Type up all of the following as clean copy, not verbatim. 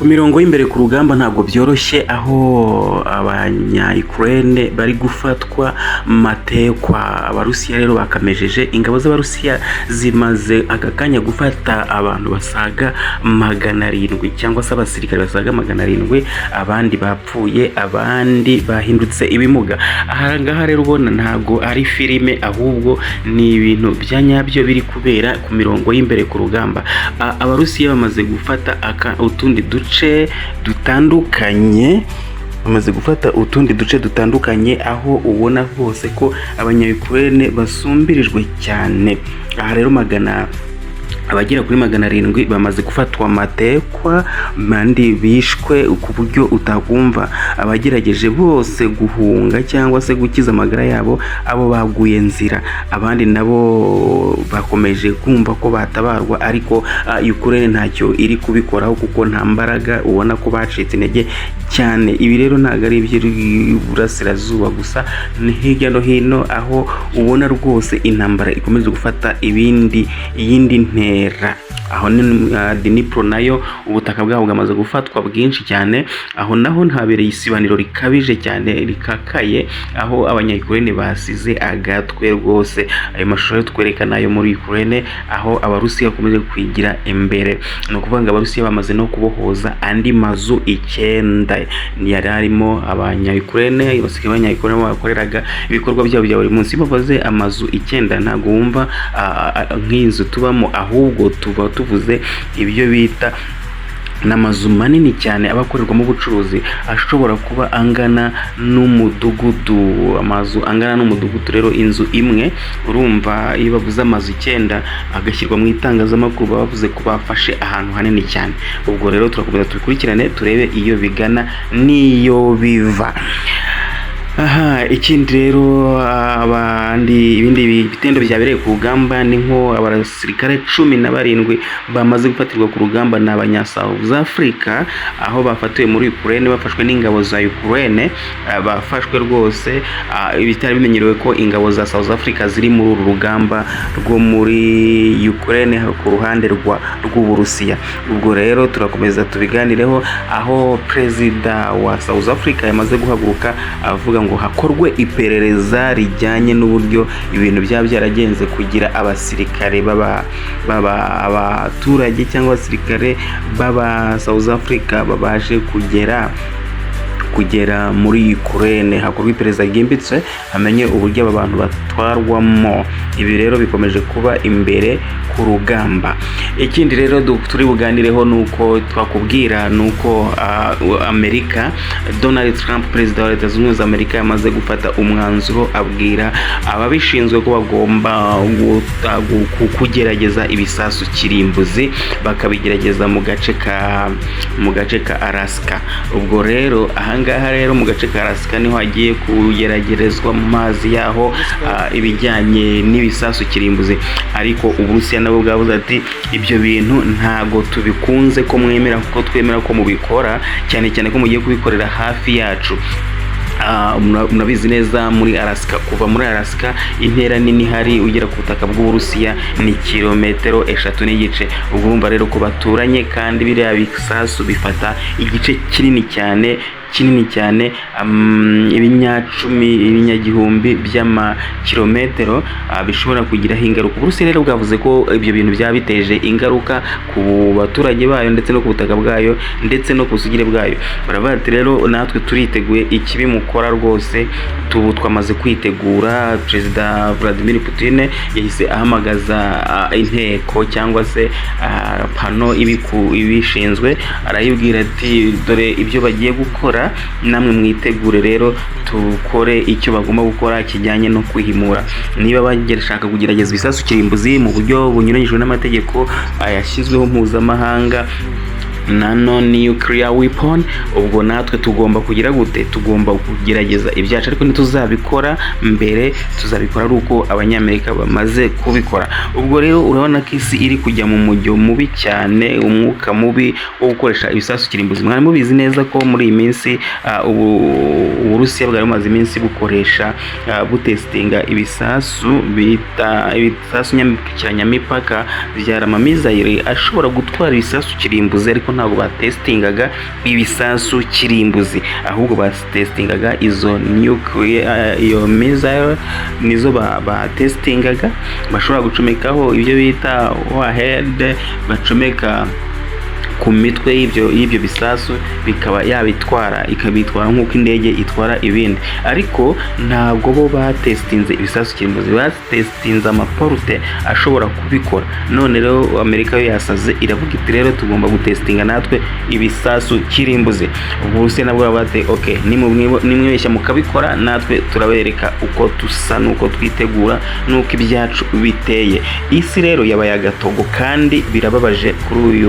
Ku mirongo y'imbere ku rugamba ntabwo byoroshye, aho abanya-Ukraine bari gufatwa matekwa. Abarusiya rero bakamejeje, ingabo z'Abarusiya zimaze aka kanya gufata abantu basaga 700 cyangwa se abasirikare basaga 700, abandi bapfuye, abandi bahindutse ibimuga. Aha ngaha rero ubona ntabwo ari filime, ahubwo ni ibintu bya nyabyo biri kubera ku mirongo y'imbere ku rugamba. Abarusiya bamaze gufata utundi duce dutandukanye, aho ubona hose ko abanya-Ukraine basumbirijwe cyane. Aha rero abagera kuri 700 bamaze gufatwa matekwa, bandi bishwe ku buryo utakumva. Abagerageje bose guhunga cyangwa se gukiza amagara yabo, abo baguye nzira. Abandi nabo bakomeje kumva ko batabarwa, ariko Ukraine ntacyo iri kubikoraho kuko nta mbaraga, ubona ko bacitse intege cyane. Ibi rero ntabwo ari iby'Iburasirazuba gusa, ni hirya no hino, aho ubona rwose intambara ikomeje gufata iyindi ntera. Aho Dnipro nayo ubutaka bwabo bwamaze gufatwa bwinshi cyane, aho naho ntabereye isibaniro rikabije cyane rikakaye, aho abanya-Ukraine basize agatwe rwose. Ayo mashusho yo twerekana ayo muri Ukraine, aho Abarusiya bakomeje kwigira imbere. Ni ukuvuga ngo Abarusiya bamaze no kubohoza andi mazu 9 yari arimo abanya-Ukraine. Abasirikare b'abanya-Ukraine bakoreraga ibikorwa byabo bya buri munsi. Bavuze amazu 9, ntabwo wumva nk'inzu tubamo, ahubwo tuba tuvuze ibyo bita n'amazu manini cyane abakorerwamo ubucuruzi, ashobora kuba angana n'umudugudu. Amazu angana n'umudugudu rero, inzu imwe. Urumva iyo bavuze amazu 9 agashyirwa mu itangazamakuru, bavuze ko bafashe ahantu hanini cyane. Ubwo rero turakomeza tubikurikirane, turebe iyo bigana n'iyo biva. Ikindi rero ibindi bitendo byabereye ku rugamba ni nko abasirikare 17 bamaze gufatirwa ku rugamba n'abanya-South Africa, aho bafatiwe muri Ukraine, bafashwe n'ingabo za Ukraine. Bafashwe rwose, bitari bimenyerewe ko ingabo za South Africa ziri muri uru rugamba rwo muri Ukraine ku ruhande rw'Uburusiya. Ubwo rero turakomeza tubiganireho, aho perezida wa South Africa yamaze guhaguruka avuga ngo hakorwe iperereza rijyanye n'uburyo ibintu byaba byaragenze, kugira abasirikare abaturage cyangwa abasirikare b'aba South Africa babashe kugera muri Ukraine. Hakorwa iperereza ryimbitse, hamenye uburyo aba bantu batwarwamo. Ibi rero bikomeje kuba imbere ku rugamba. Ikindi rero turi buganireho nuko twakubwira nuko Amerika, Donald Trump, perezida wa Leta Zunze Ubumwe za Amerika, yamaze gufata umwanzuro, abwira ababishinzwe ko bagomba kugerageza ibisasu kirimbuzi, bakabigerageza mu gace ka Alaska. Ubwo rero ahangaha rero mu gace ka Alaska niho hagiye kugeragerezwa mu mazi yaho ibijyanye n'ibisasu kirimbuzi. Ariko Uburusiya nabo bwavuze ati ibyo bintu ntago tubikunze ko mwemera, kuko twemera ko mubikora, cyane cyane ko mugiye kubikorera hafi yacu. Murabizi neza muri Alaska, kuva muri Alaska intera nini hari ugera ku butaka bw'Uburusiya ni kilometero 3 n'igice. Ubwo rero ko baturanye, kandi biriya bisasu bifata igice kinini cyane, ibinyagihumbi by'amakilometero, bishobora kugiraho ingaruka. Uburusiya rero bwavuze ko ibyo bintu byaba biteje ingaruka ku baturage bayo, ndetse no ku butaka bwayo, ndetse no ku busugire bwayo. Baravuga ati rero natwe turiteguye ikibi mukora rwose, twamaze kwitegura. Perezida Vladimir Putin yahise ahamagaza inteko cyangwa se pano ibishinzwe, arayibwira ati dore ibyo bagiye gukora, namwe mwitegure rero tukore icyo bagomba gukora kijyanye no kwihimura. Niba bagishaka kugerageza ibisasu kirimbuzi mu buryo bunyuranyijwe n'amategeko yashyizweho mpuzamahanga, nuclear weapon, ubwo natwe tugomba kugira gute, tugomba kugerageza ibyacu, ariko ntituzabikora mbere, tuzabikora ari uko abanyamerika bamaze kubikora. Ubwo rero urabona ko isi iri kujya mu mujyo mubi cyane, umwuka mubi wo gukoresha ibisasu kirimbuzi. Mwari mubizi neza ko muri iyi minsi Uburusiya bwari bumaze iminsi bukoresha butestinga ibisasu bita ibisasu nyambukiranyamipaka bya ramamizayire ashobora gutwara ibisasu kirimbuzi, ariko ariko ntabwo batestingaga ibisasu kirimbuzi, ahubwo batestingaga izo nuclear iyo missile nizo batestingaga, bashobora gucomekaho ibyo bita warhead, bacomeka ku mitwe y'ibyo bisasu bikaba yabitwara, ikabitwara nk'uko indege itwara ibindi. Ariko ntabwo bo batestinze ibisasu kirimbuzi, batestinze amaporute ashobora kubikora. None rero Amerika yo yasaze, iravuga iti rero tugomba gutestinga natwe ibisasu kirimbuzi. Uburusiya nabwo bate okay, nimwibeshya mukabikora, natwe turabereka uko dusa nuko twitegura nuko ibyacu biteye. Isi rero yabaye agatogo, kandi birababaje kuri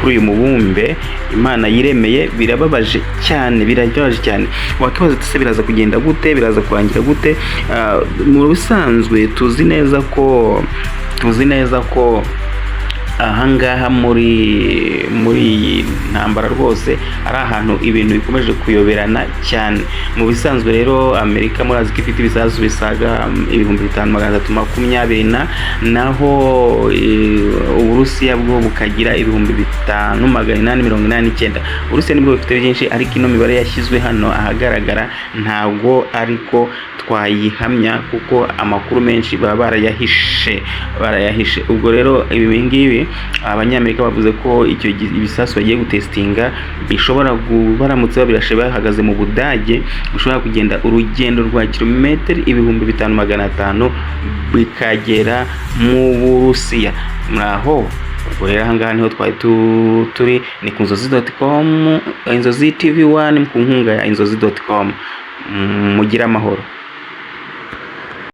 uyu mubumbe Imana yiremeye, birababaje cyane, birababaje cyane. Wakibaza ati se biraza kugenda gute, biraza kurangira gute? Mu bisanzwe tuzi neza ko ahangaha muri ntambara rwose ari ahantu ibintu bikomeje kuyoberana cyane. Mu bisanzwe rero Amerika murazi ko ifite ibisasu bisaga 5320, naho Uburusiya bwo bukagira 5889. Uburusiya nibwo bufite byinshi, ariko ino mibare yashyizwe hano ahagaragara ntabwo ariko twayihamya, kuko amakuru menshi baba barayahishe. Ubwo rero ibi ngibi abanyamerika bavuze ko icyo ibisasu bagiye gutestinga bishobora baramutse babirashe bahagaze mu Budage, bishobora kugenda urugendo rwa kilometero 5500 bikagera mu Burusiya. Muraho ubwo rero ahangaha niho twari turi, ni ku Inzozi TV1, ku nkunga ya Inzozi.com. Mugira amahoro.